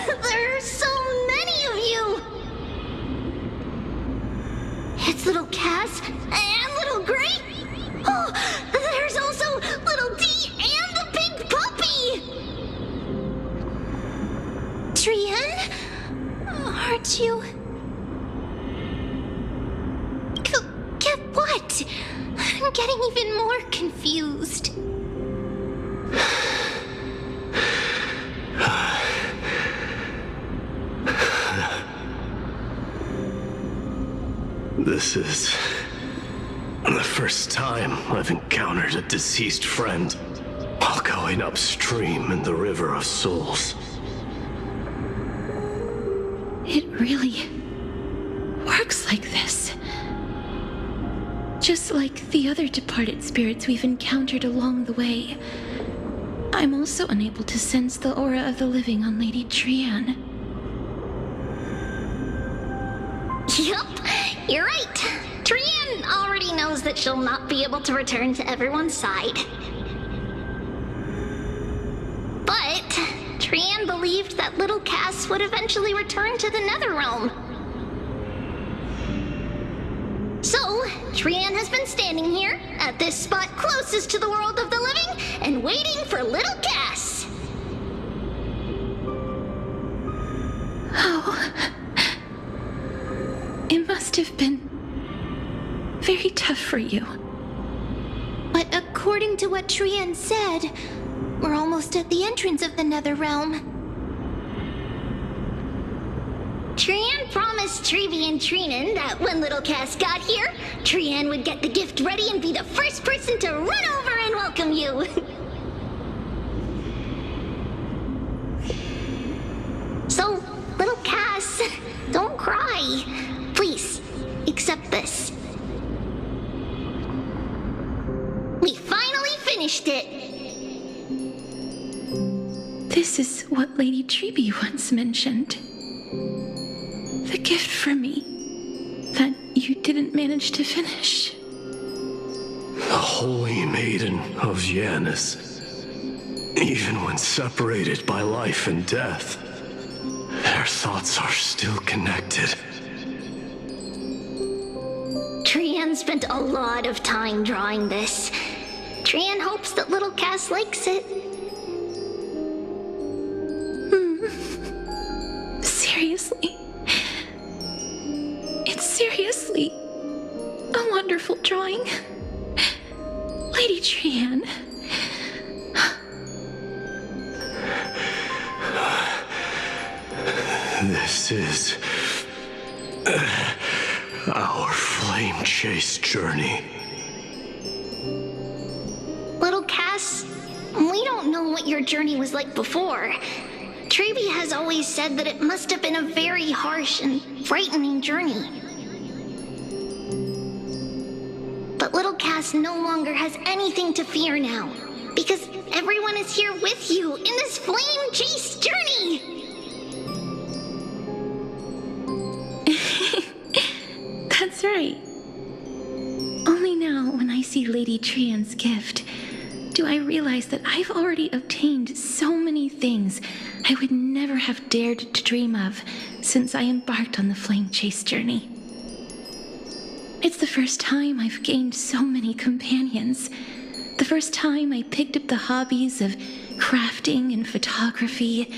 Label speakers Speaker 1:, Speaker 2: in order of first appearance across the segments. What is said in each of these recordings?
Speaker 1: There are so many of you! It's little Cass and little Gray. Oh, there's also little D and the big puppy! Trian? Aren't you... Get what? I'm getting even more confused.
Speaker 2: This is the first time I've encountered a deceased friend while going upstream in the River of Souls.
Speaker 3: It really works like this. Just like the other departed spirits we've encountered along the way, I'm also unable to sense the aura of the living on Lady Trian.
Speaker 1: Yup, you're right. Trian already knows that she'll not be able to return to everyone's side. But Trian believed that little Cass would eventually return to the Netherrealm. So, Trian has been standing here, at this spot closest to the world of the living, and waiting for little Cass.
Speaker 3: Oh. It must have been very tough for you.
Speaker 1: But according to what Trian said, we're almost at the entrance of the Netherrealm. Trian promised Trevi and Trinan that when little Cass got here, Trian would get the gift ready and be the first person to run over and welcome you. So, little Cass, don't cry. Please, accept this. We finally finished it.
Speaker 3: This is what Lady Trevi once mentioned. The gift for me that you didn't manage to finish.
Speaker 2: The Holy Maiden of Janus. Even when separated by life and death, their thoughts are still connected.
Speaker 1: Trian spent a lot of time drawing this. Trian hopes that little Cass likes it.
Speaker 3: Seriously? It's seriously a wonderful drawing. Lady Trian.
Speaker 2: This is our flame chase journey.
Speaker 1: Little Cass, we don't know what your journey was like before. Trevi has always said that it must have been a very harsh and frightening journey. But little Cass no longer has anything to fear now, because everyone is here with you in this flame chase journey!
Speaker 3: That's right. Only now, when I see Lady Trian's gift, do I realize that I've already obtained so many things I would never have dared to dream of since I embarked on the flame chase journey. It's the first time I've gained so many companions. The first time I picked up the hobbies of crafting and photography.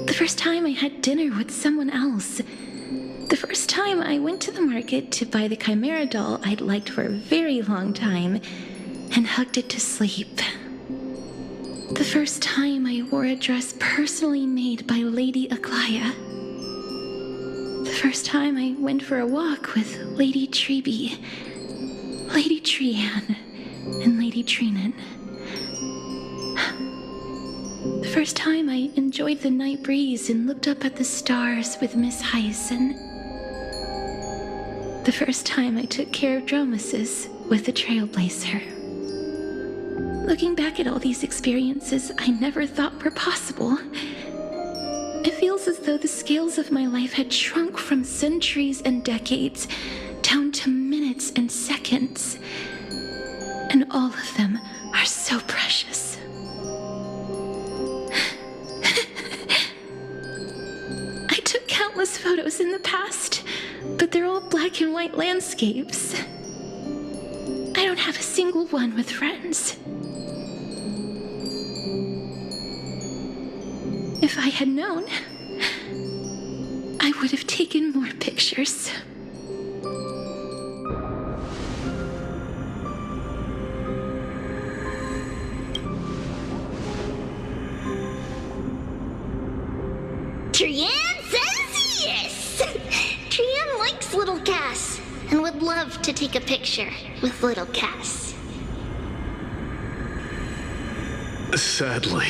Speaker 3: The first time I had dinner with someone else. The first time I went to the market to buy the Chimera doll I'd liked for a very long time and hugged it to sleep. The first time I wore a dress personally made by Lady Aglaya. The first time I went for a walk with Lady Trevi, Lady Trian, and Lady Trinan. The first time I enjoyed the night breeze and looked up at the stars with Miss Hyacin. The first time I took care of Dromesis with the Trailblazer. Looking back at all these experiences I never thought were possible, it feels as though the scales of my life had shrunk from centuries and decades down to minutes and seconds. And all of them are so precious. took countless photos in the past, but they're all black and white landscapes. I don't have a single one with friends. If I had known, I would have taken more pictures.
Speaker 1: Trian says yes! Trian likes little Cass and would love to take a picture with little Cass.
Speaker 2: Sadly,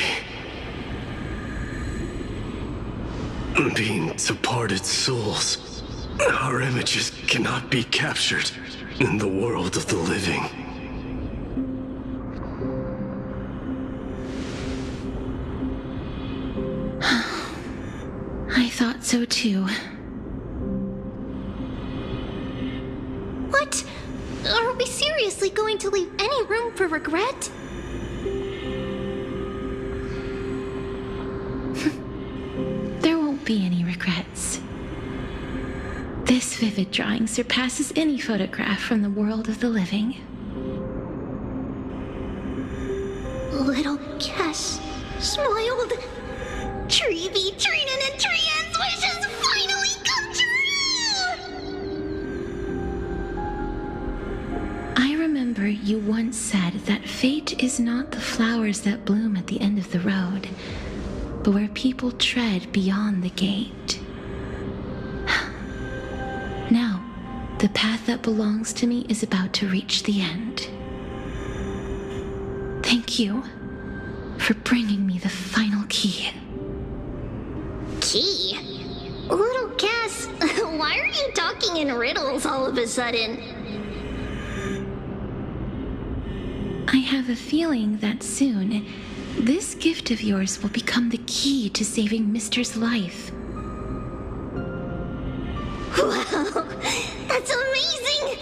Speaker 2: being departed souls, our images cannot be captured in the world of the living.
Speaker 3: I thought so too.
Speaker 1: What? Are we seriously going to leave any room for regret?
Speaker 3: There won't be any regrets. This vivid drawing surpasses any photograph from the world of the living.
Speaker 1: Little Cass smiled. Treevee, Trinan, and Trian's wishes finally come true!
Speaker 3: I remember you once said that fate is not the flowers that bloom at the end of the road, but where people tread beyond the gate. Now, the path that belongs to me is about to reach the end. Thank you for bringing me the final key.
Speaker 1: Key? Little Cass, why are you talking in riddles all of a sudden?
Speaker 3: I have a feeling that soon, this gift of yours will become the key to saving Mister's life.
Speaker 1: Wow, that's amazing!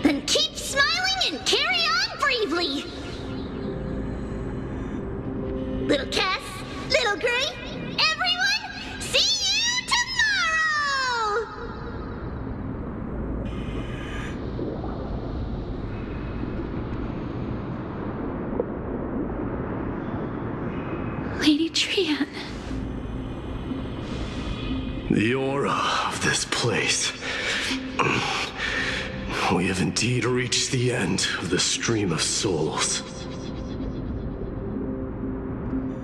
Speaker 1: Then keep smiling and carry on bravely! Little Cass, Little Gray, everyone, see you tomorrow!
Speaker 3: Lady Trian.
Speaker 2: The aura of this place. We have indeed reached the end of the stream of souls.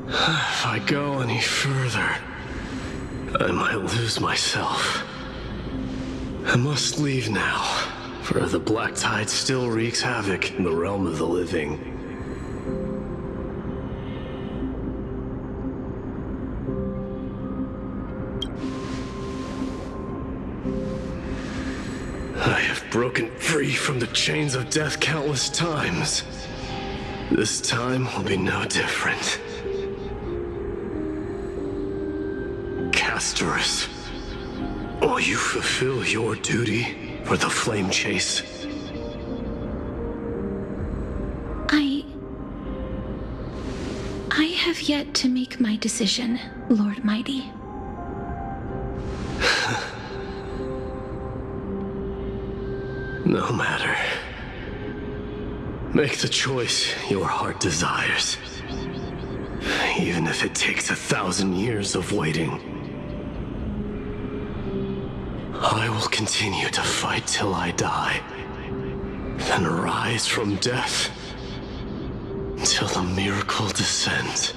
Speaker 2: If I go any further, I might lose myself. I must leave now, for the black tide still wreaks havoc in the realm of the living. I have broken free from the chains of death countless times. This time will be no different. Castorus, will you fulfill your duty for the flame chase?
Speaker 3: I have yet to make my decision, Lord Mighty.
Speaker 2: No matter. Make the choice your heart desires. Even if it takes 1,000 years of waiting. I will continue to fight till I die. Then rise from death till the miracle descends.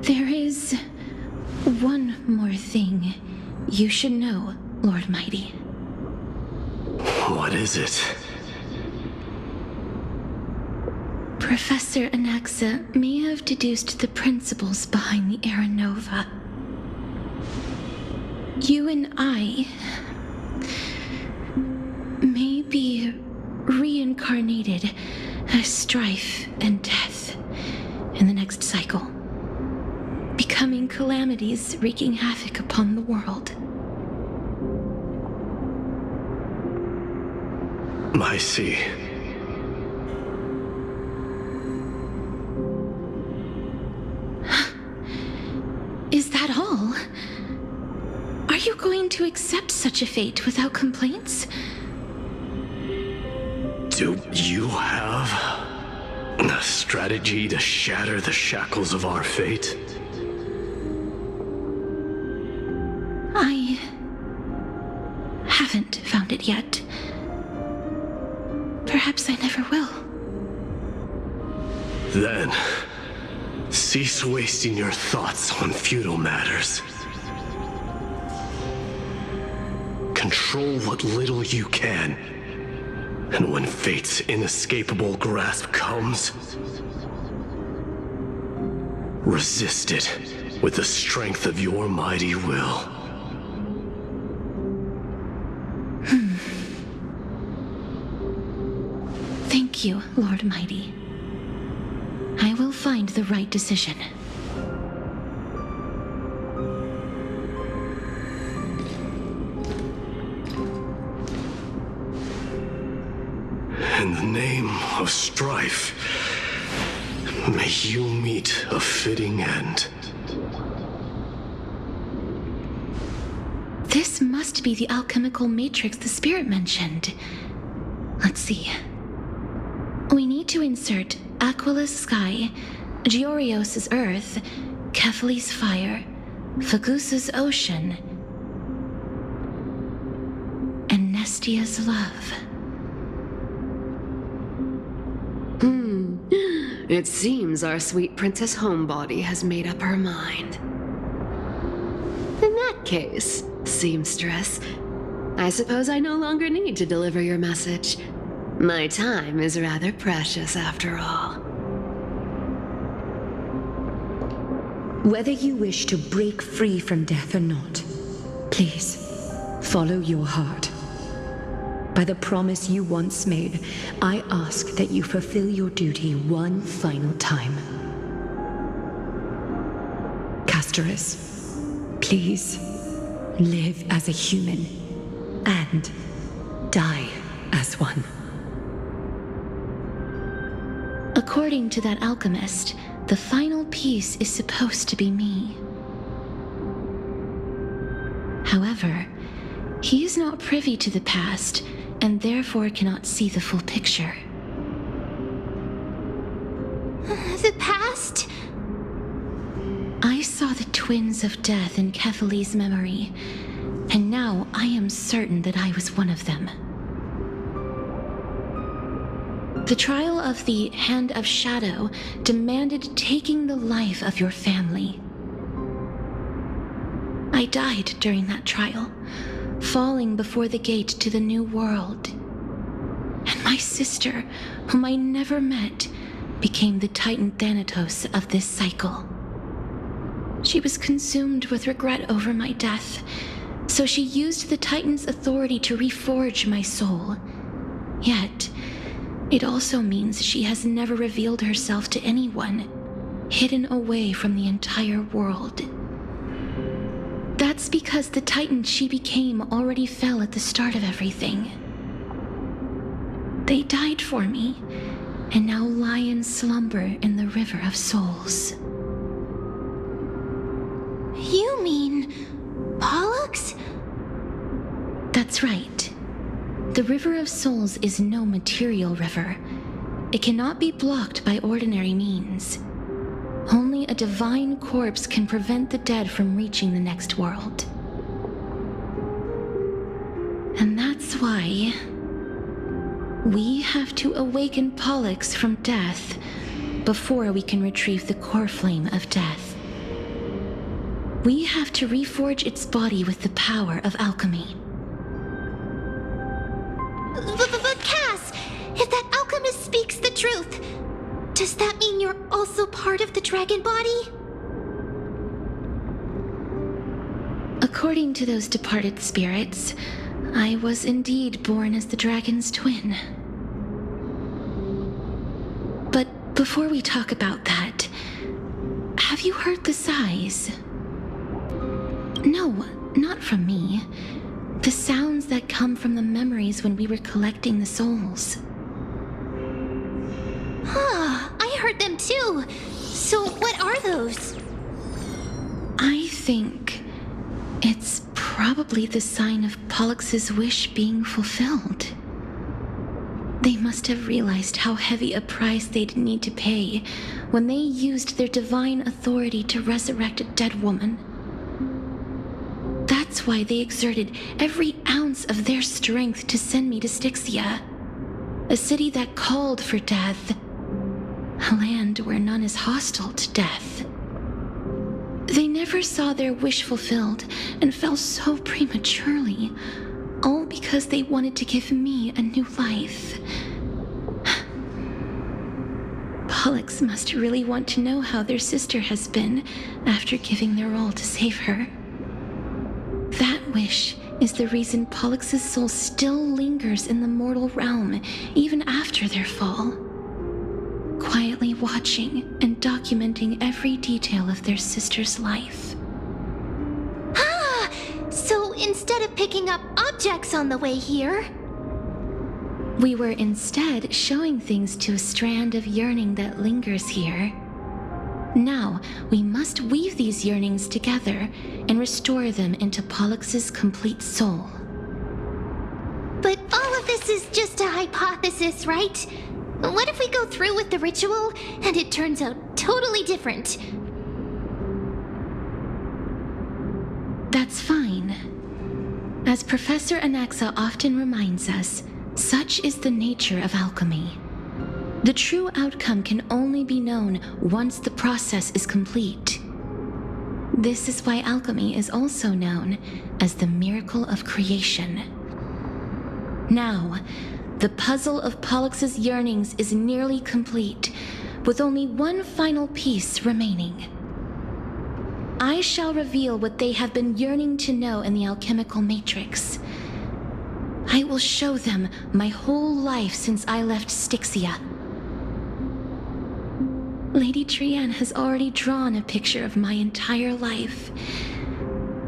Speaker 3: There is one more thing you should know, Lord Mighty.
Speaker 2: What is it?
Speaker 3: Professor Anaxa may have deduced the principles behind the Era Nova. You and I may be reincarnated as strife and death in the next cycle, becoming calamities wreaking havoc upon the world.
Speaker 2: I see.
Speaker 3: to accept such a fate without complaints?
Speaker 2: Do you have a strategy to shatter the shackles of our fate?
Speaker 3: I haven't found it yet. Perhaps I never will.
Speaker 2: Then, cease wasting your thoughts on futile matters. Control what little you can. And when fate's inescapable grasp comes, resist it with the strength of your mighty will.
Speaker 3: Thank you, Lord Mighty. I will find the right decision.
Speaker 2: In the name of strife, may you meet a fitting end.
Speaker 3: This must be the alchemical matrix the spirit mentioned. Let's see. We need to insert Aquila's sky, Georios' earth, Kethali's fire, Fagusa's ocean, and Nestia's love.
Speaker 4: It seems our sweet Princess Homebody has made up her mind. In that case, seamstress, I suppose I no longer need to deliver your message. My time is rather precious after all.
Speaker 5: Whether you wish to break free from death or not, please follow your heart. By the promise you once made, I ask that you fulfill your duty one final time. Castorus, please live as a human and die as one.
Speaker 3: According to that alchemist, the final piece is supposed to be me. However, he is not privy to the past, and therefore cannot see the full picture.
Speaker 1: The past?
Speaker 3: I saw the twins of death in Kethali's memory, and now I am certain that I was one of them. The trial of the Hand of Shadow demanded taking the life of your family. I died during that trial, falling before the gate to the new world. And my sister, whom I never met, became the Titan Thanatos of this cycle. She was consumed with regret over my death, so she used the Titan's authority to reforge my soul. Yet, it also means she has never revealed herself to anyone, hidden away from the entire world. That's because the Titan she became already fell at the start of everything. They died for me, and now lie in slumber in the River of Souls.
Speaker 1: You mean Pollux?
Speaker 3: That's right. The River of Souls is no material river. It cannot be blocked by ordinary means. Only a divine corpse can prevent the dead from reaching the next world. And that's why we have to awaken Pollux from death before we can retrieve the core flame of death. We have to reforge its body with the power of alchemy.
Speaker 1: But Cass, if that alchemist speaks the truth, does that mean you're also part of the dragon body?
Speaker 3: According to those departed spirits, I was indeed born as the dragon's twin. But before we talk about that, have you heard the sighs? No, not from me. The sounds that come from the memories when we were collecting the souls.
Speaker 1: I heard them too. So what are those?
Speaker 3: I think it's probably the sign of Pollux's wish being fulfilled. They must have realized how heavy a price they'd need to pay when they used their divine authority to resurrect a dead woman. That's why they exerted every ounce of their strength to send me to Styxia, a city that called for death, a land where none is hostile to death. They never saw their wish fulfilled and fell so prematurely, all because they wanted to give me a new life. Pollux must really want to know how their sister has been after giving their all to save her. That wish is the reason Pollux's soul still lingers in the mortal realm even after their fall, quietly watching and documenting every detail of their sister's life.
Speaker 1: So instead of picking up objects on the way here,
Speaker 3: We were instead showing things to a strand of yearning that lingers here. Now, we must weave these yearnings together and restore them into Pollux's complete soul.
Speaker 1: but all of this is just a hypothesis, right? What if we go through with the ritual and it turns out totally different?
Speaker 3: That's fine. As Professor Anaxa often reminds us, such is the nature of alchemy. The true outcome can only be known once the process is complete. This is why alchemy is also known as the miracle of creation. Now, the puzzle of Pollux's yearnings is nearly complete, with only one final piece remaining. I shall reveal what they have been yearning to know in the alchemical matrix. I will show them my whole life since I left Styxia. Lady Trian has already drawn a picture of my entire life,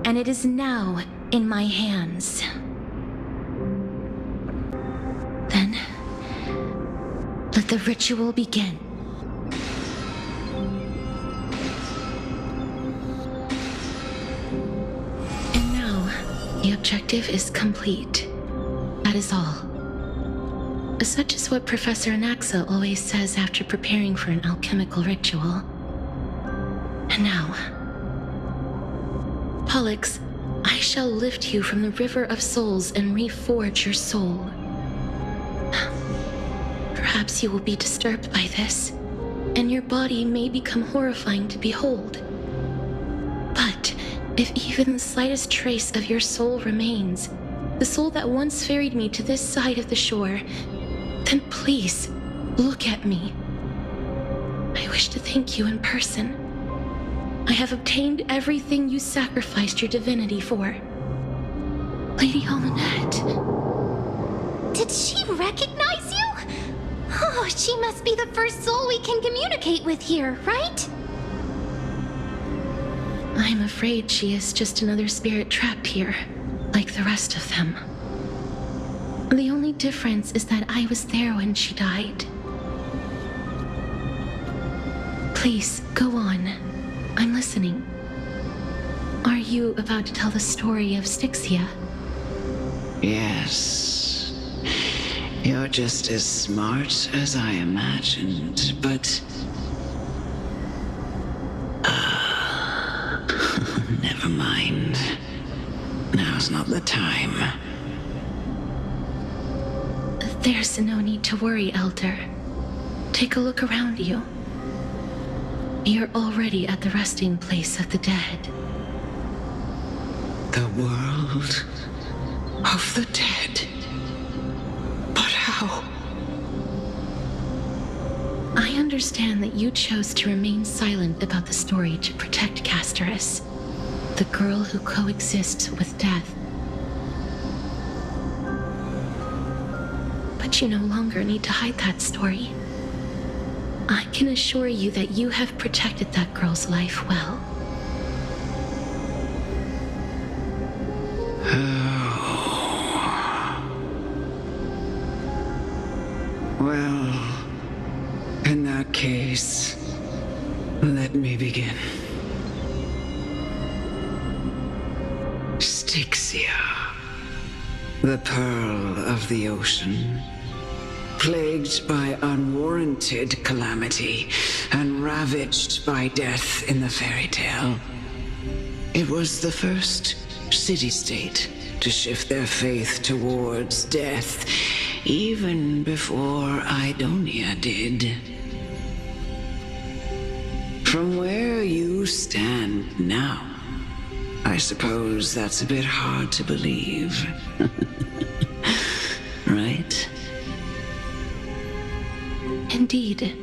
Speaker 3: and it is now in my hands. Then, let the ritual begin. And now, the objective is complete. That is all. Such is what Professor Anaxa always says after preparing for an alchemical ritual. And now, Pollux, I shall lift you from the river of souls and reforge your soul. Perhaps you will be disturbed by this, and your body may become horrifying to behold. But if even the slightest trace of your soul remains, the soul that once ferried me to this side of the shore, then please, look at me. I wish to thank you in person. I have obtained everything you sacrificed your divinity for. Lady Almanette.
Speaker 1: Did she recognize you? Oh, she must be the first soul we can communicate with here, right?
Speaker 3: I'm afraid she is just another spirit trapped here, like the rest of them. The only difference is that I was there when she died. Please, go on. I'm listening. Are you about to tell the story of Styxia?
Speaker 6: Yes. You're just as smart as I imagined, but... never mind. Now's not the time.
Speaker 3: There's no need to worry, Elder. Take a look around you. You're already at the resting place of the dead.
Speaker 6: The world of the dead. But how?
Speaker 3: I understand that you chose to remain silent about the story to protect Casterus, the girl who coexists with death. But you no longer need to hide that story. I can assure you that you have protected that girl's life well.
Speaker 6: Well, in that case, let me begin. Styxia, the pearl of the ocean, plagued by unwarranted calamity and ravaged by death in the fairy tale. It was the first city-state to shift their faith towards death, even before Idonia did. From where you stand now, I suppose that's a bit hard to believe. Right?
Speaker 3: Indeed.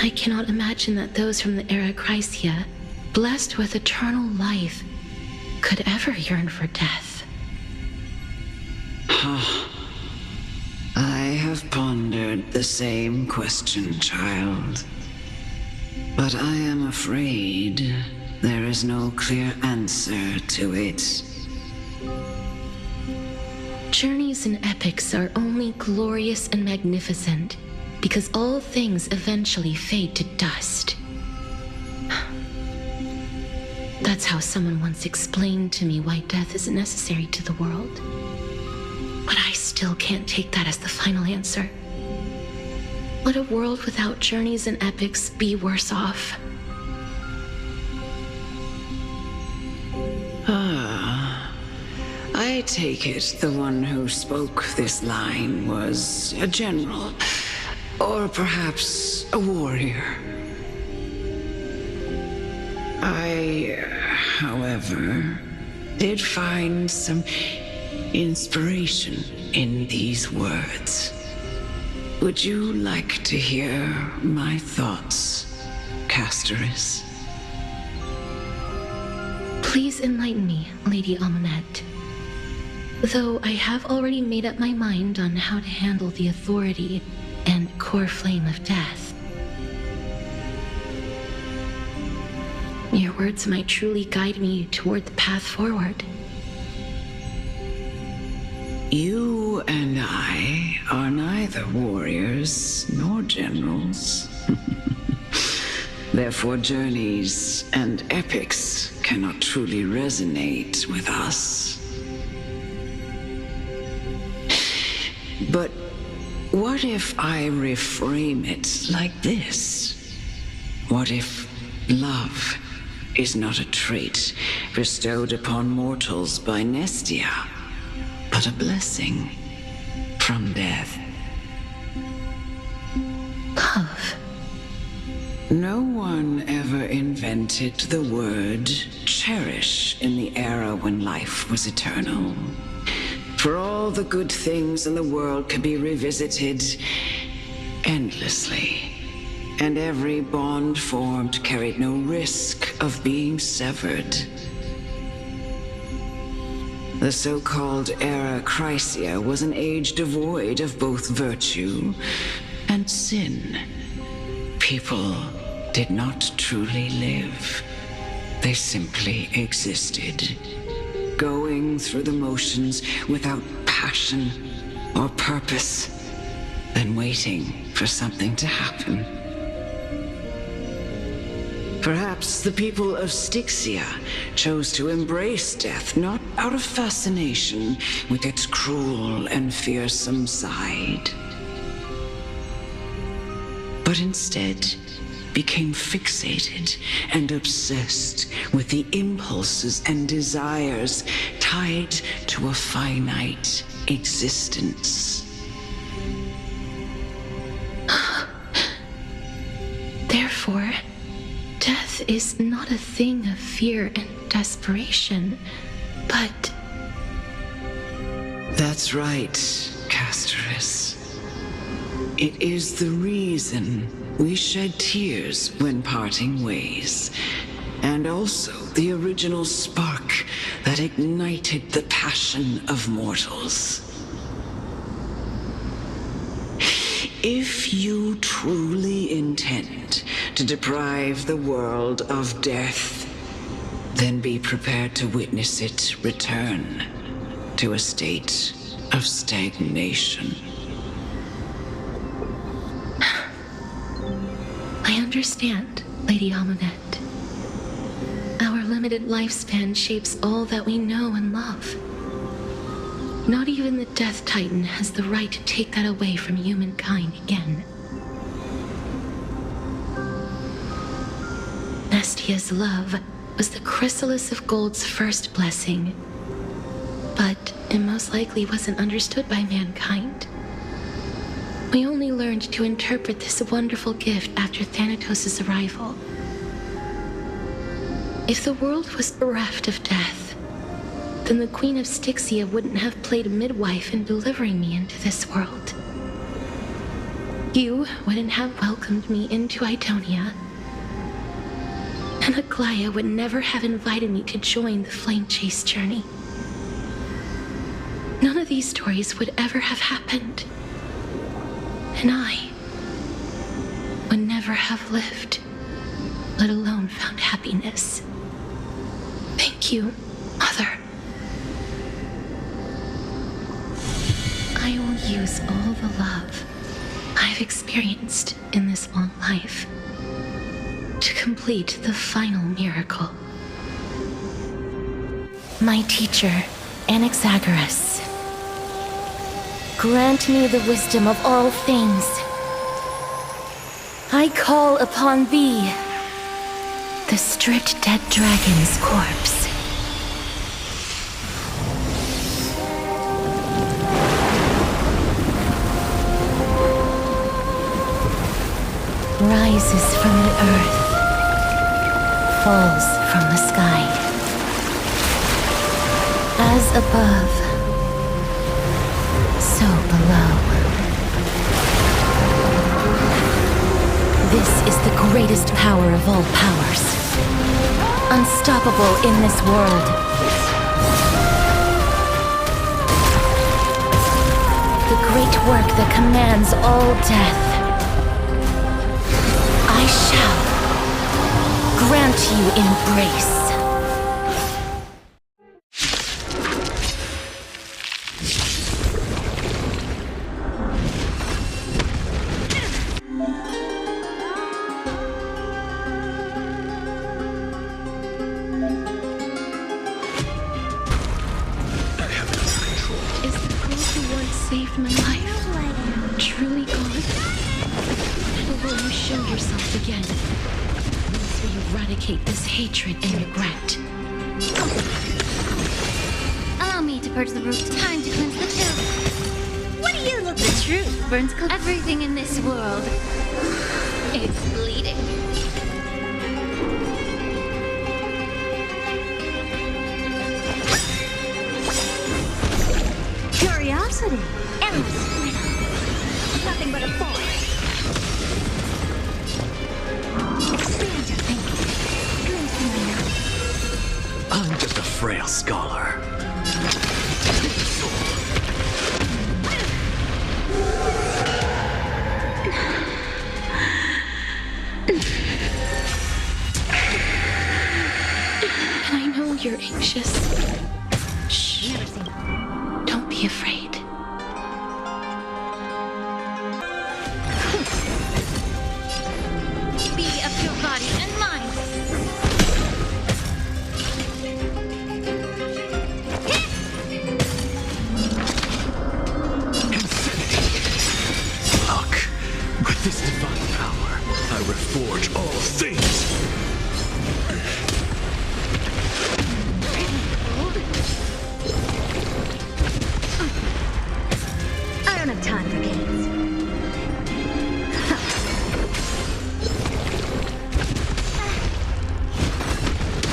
Speaker 3: I cannot imagine that those from the era Chrysia, blessed with eternal life, could ever yearn for death.
Speaker 6: I have pondered the same question, child. But I am afraid there is no clear answer to it.
Speaker 3: Journeys and epics are only glorious and magnificent because all things eventually fade to dust. That's how someone once explained to me why death isn't necessary to the world. But I still can't take that as the final answer. Would a world without journeys and epics be worse off?
Speaker 6: I take it the one who spoke this line was a general, or perhaps a warrior. I, however, did find some inspiration in these words. Would you like to hear my thoughts, Castoris?
Speaker 3: Please enlighten me, Lady Almanette. Though I have already made up my mind on how to handle the authority and core flame of death. Your words might truly guide me toward the path forward.
Speaker 6: You and I are neither warriors nor generals. Therefore, journeys and epics cannot truly resonate with us. But what if I reframe it like this? What if love is not a trait bestowed upon mortals by Nestia, but a blessing from death?
Speaker 3: Love.
Speaker 6: No one ever invented the word cherish in the era when life was eternal. For all the good things in the world could be revisited endlessly, and every bond formed carried no risk of being severed. The so-called era Chrysia was an age devoid of both virtue and sin. People did not truly live. They simply existed, going through the motions without passion or purpose, then waiting for something to happen. Perhaps the people of Styxia chose to embrace death not out of fascination with its cruel and fearsome side, but instead became fixated and obsessed with the impulses and desires tied to a finite existence.
Speaker 3: Therefore, death is not a thing of fear and desperation, but...
Speaker 6: That's right, Castoris. It is the reason we shed tears when parting ways, and also the original spark that ignited the passion of mortals. If you truly intend to deprive the world of death, then be prepared to witness it return to a state of stagnation.
Speaker 3: I understand, Lady Almanette. Our limited lifespan shapes all that we know and love. Not even the Death Titan has the right to take that away from humankind again. Nestia's love was the chrysalis of gold's first blessing, but it most likely wasn't understood by mankind. We only learned to interpret this wonderful gift after Thanatos' arrival. If the world was bereft of death, then the Queen of Styxia wouldn't have played midwife in delivering me into this world. You wouldn't have welcomed me into Idonia, and Aglaia would never have invited me to join the flame chase journey. None of these stories would ever have happened, and I would never have lived, let alone found happiness. Thank you, Mother. I will use all the love I've experienced in this long life to complete the final miracle. My teacher, Anaxagoras, grant me the wisdom of all things. I call upon thee, the stripped dead dragon's corpse. Rises from the earth, falls from the sky. As above, so below. This is the greatest power of all powers, unstoppable in this world. The great work that commands all death. I shall grant you embrace. Is the girl who once saved my life truly gone? Or will you show yourself again? Once we eradicate this hatred and regret.
Speaker 1: Allow me to purge the root. Time to cleanse the filth. What do you look? The truth burns cold. Everything in this world is bleeding. Curiosity. Endless freedom. Nothing but a force. Expand your thinking. Glimpse my knowledge.
Speaker 2: I'm just a frail scholar.
Speaker 3: I know you're anxious. Shh. Don't be afraid.
Speaker 1: Be of your body and mind.
Speaker 2: Look, with this divine power, I reforge all things.
Speaker 1: I don't have time for games.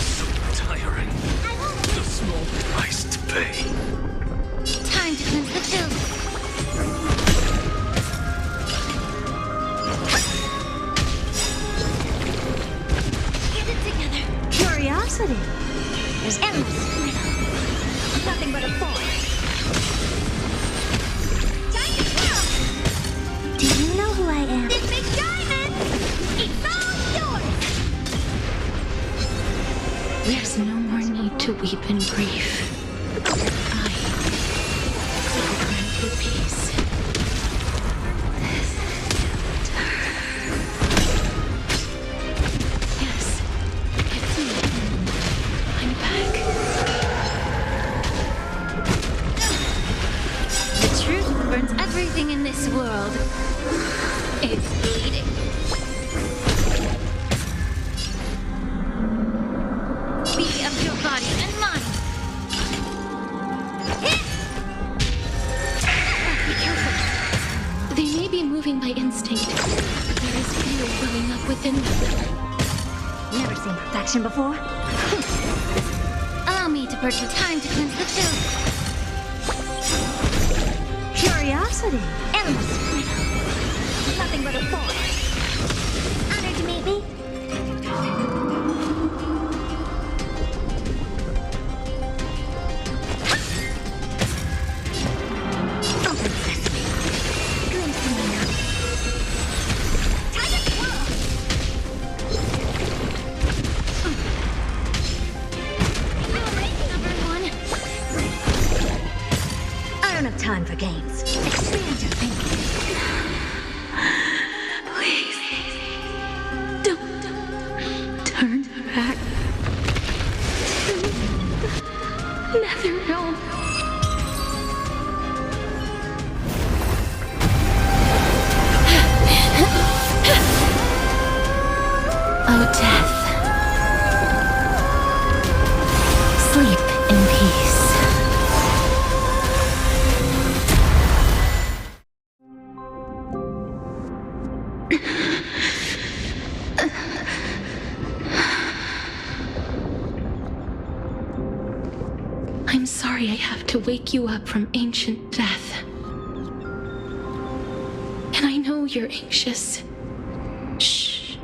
Speaker 2: So tiring. The small price to pay.
Speaker 1: Time to cleanse the filth. Get it together. Curiosity. There's endless freedom. Nothing but a force. Giant world! Do you know who I am? This big diamond! It's all yours!
Speaker 3: There's no more need to weep in grief. I will grant you peace. Yes, it's me. This world is bleeding. Be of your body and mind. Be careful. They may be moving by instinct. There is fear welling up within them.
Speaker 7: Never seen perfection before.
Speaker 3: Allow me to purchase time to cleanse the chill.
Speaker 7: Curiosity. Endless. Nothing but a boy.
Speaker 1: Honored to meet me.
Speaker 7: Open sesame. Glimpse me now. Time to twirl.
Speaker 3: Number one.
Speaker 7: I don't have time for games. Expand your thinking.
Speaker 3: Please. Don't turn back. Netherrealm. Oh, death. Sleep in peace. I'm sorry I have to wake you up from ancient death. And I know you're anxious. Shh.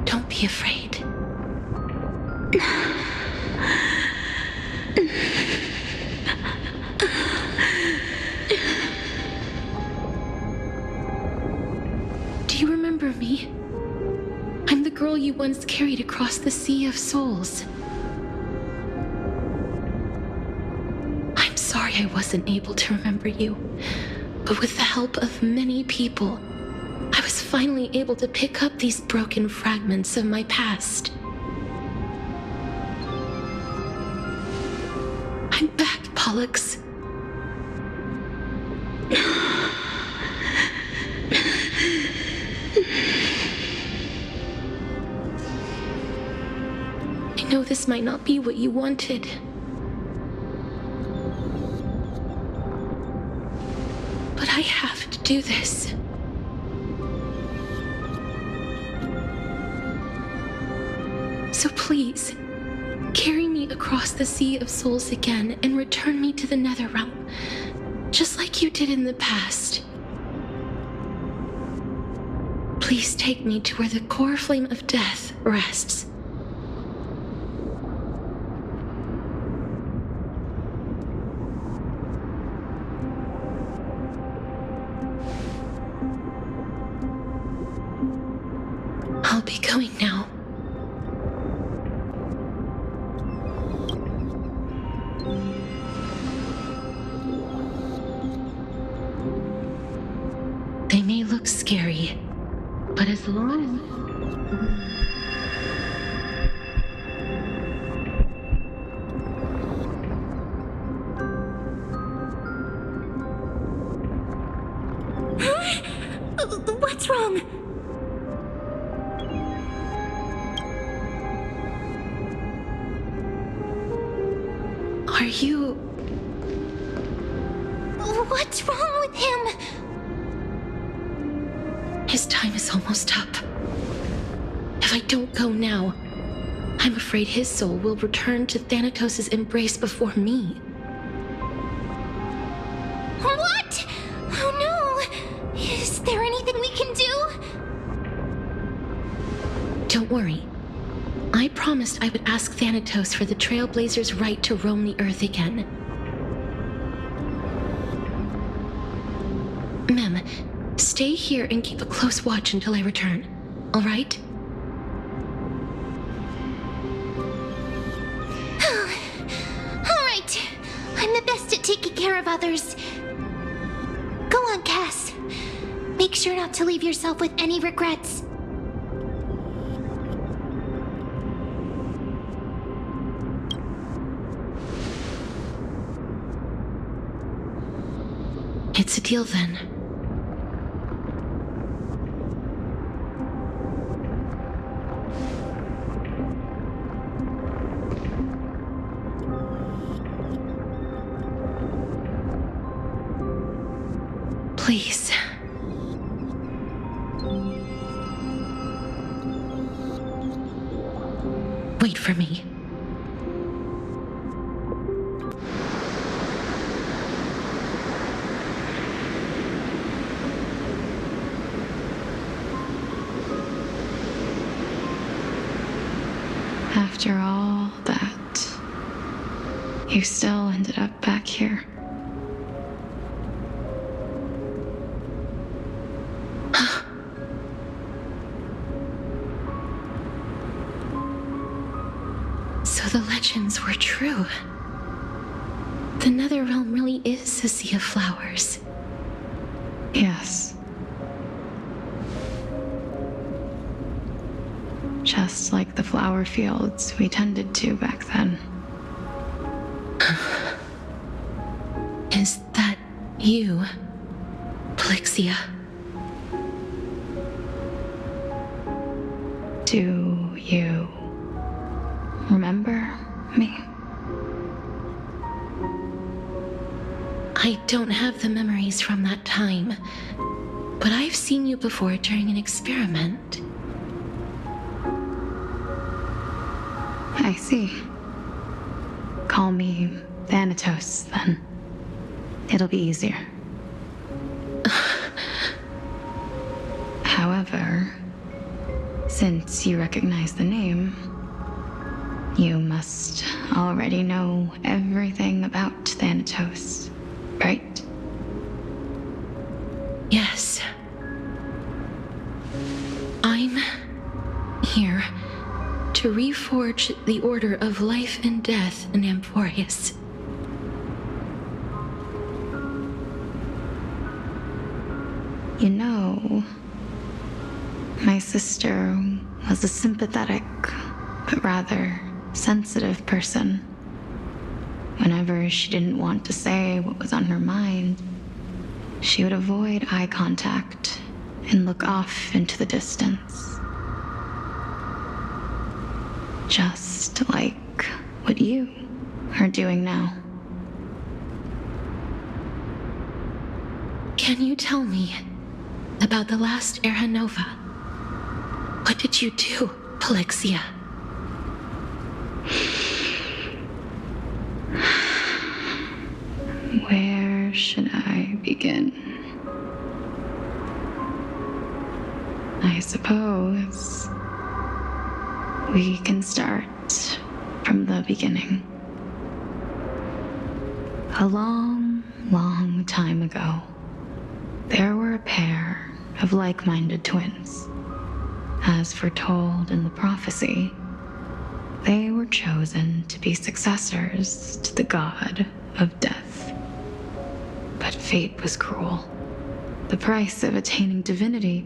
Speaker 3: Don't be afraid. Do you remember me? I'm the girl you once carried across the Sea of Souls. I'm sorry I wasn't able to remember you, but with the help of many people, I was finally able to pick up these broken fragments of my past. I'm back, Pollux. I know this might not be what you wanted. But I have to do this. So please, carry me across the Sea of Souls again and return me to the Netherrealm, just like you did in the past. Please take me to where the core flame of death rests. I'll be going now. They may look scary, but as long
Speaker 7: What's wrong?
Speaker 3: Are you...
Speaker 1: What's wrong with him?
Speaker 3: His time is almost up. If I don't go now, I'm afraid his soul will return to Thanatos' embrace before me.
Speaker 1: What? Oh no! Is there anything we can do?
Speaker 3: Don't worry. I promised I would ask Thanatos for the Trailblazers' right to roam the Earth again. Mem, stay here and keep a close watch until I return, all right?
Speaker 1: All right. I'm the best at taking care of others. Go on, Cass. Make sure not to leave yourself with any regrets.
Speaker 3: It's a deal then. Please. Wait for me.
Speaker 8: After all that, you still ended up back here.
Speaker 3: So the legends were true. The Netherrealm really is a sea of flowers.
Speaker 8: Yes. Just like the flower fields we tended to back then.
Speaker 3: Is that you, Pollux?
Speaker 8: Do you remember me?
Speaker 3: I don't have the memories from that time, but I've seen you before during an experiment.
Speaker 8: I see. Call me Thanatos, then. It'll be easier. However, since you recognize the name, you must already know everything about Thanatos, right?
Speaker 3: Yes. I'm here to reforge the order of life and death in Amphorius.
Speaker 8: You know, my sister was a sympathetic, but rather sensitive person. Whenever she didn't want to say what was on her mind, she would avoid eye contact and look off into the distance. Just like what you are doing now.
Speaker 3: Can you tell me about the last Era Nova? What did you do, Pollux?
Speaker 8: Where should I begin? I suppose we can start from the beginning. A long, long time ago, there were a pair of like-minded twins. As foretold in the prophecy, they were chosen to be successors to the god of death. But fate was cruel. The price of attaining divinity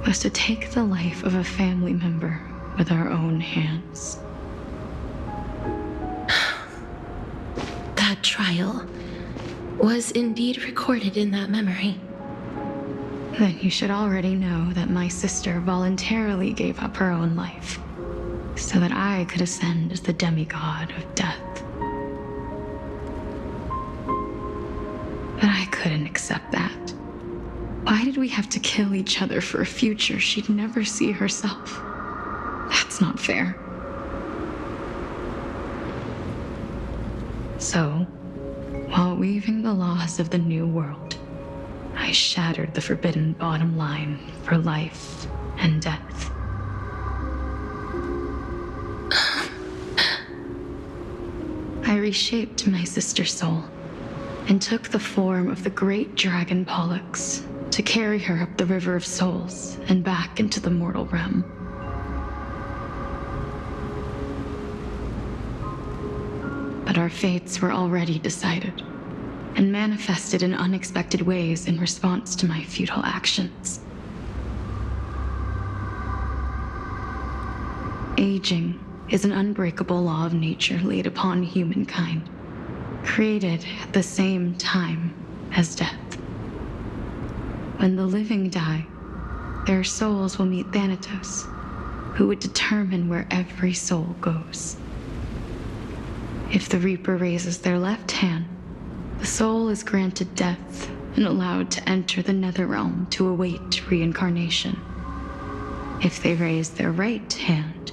Speaker 8: was to take the life of a family member with our own hands.
Speaker 3: That trial was indeed recorded in that memory.
Speaker 8: Then you should already know that my sister voluntarily gave up her own life so that I could ascend as the demigod of death. But I couldn't accept that. Why did we have to kill each other for a future she'd never see herself? That's not fair. So, while weaving the laws of the new world, I shattered the forbidden bottom line for life and death. I reshaped my sister's soul and took the form of the great dragon Pollux to carry her up the River of Souls and back into the mortal realm. But our fates were already decided and manifested in unexpected ways in response to my futile actions. Aging is an unbreakable law of nature laid upon humankind, created at the same time as death. When the living die, their souls will meet Thanatos, who would determine where every soul goes. If the Reaper raises their left hand, the soul is granted death and allowed to enter the Netherrealm to await reincarnation. If they raise their right hand,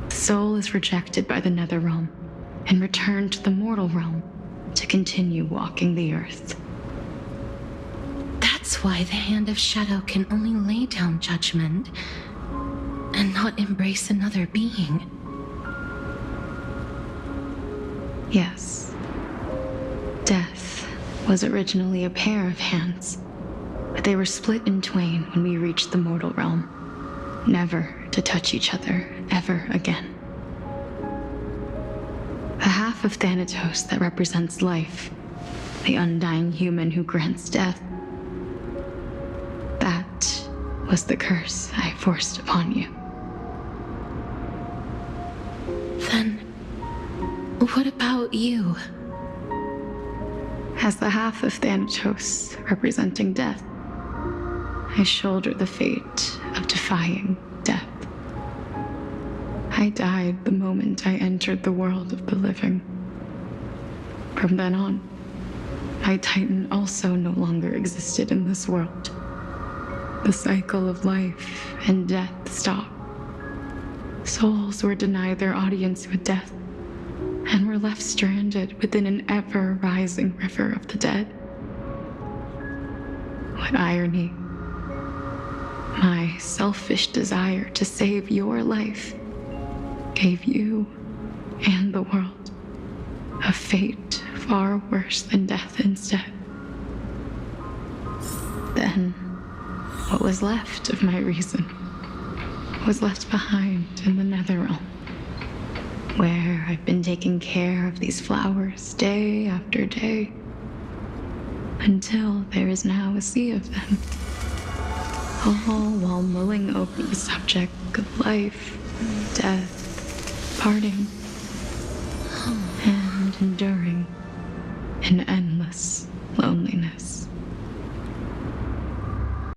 Speaker 8: the soul is rejected by the Netherrealm and returned to the mortal realm to continue walking the earth.
Speaker 3: That's why the Hand of Shadow can only lay down judgment and not embrace another being.
Speaker 8: Yes. Death was originally a pair of hands, but they were split in twain when we reached the mortal realm, never to touch each other ever again. The half of Thanatos that represents life, the undying human who grants death, that was the curse I forced upon you.
Speaker 3: Then, what about you?
Speaker 8: As the half of Thanatos representing death, I shoulder the fate of defying death. I died the moment I entered the world of the living. From then on, my Titan also no longer existed in this world. The cycle of life and death stopped. Souls were denied their audience with death and were left stranded within an ever-rising river of the dead. What irony. My selfish desire to save your life gave you and the world a fate far worse than death instead. Then, what was left of my reason was left behind in the Netherrealm, where I've been taking care of these flowers day after day, until there is now a sea of them, all while mulling over the subject of life, death, parting, and enduring an endless loneliness.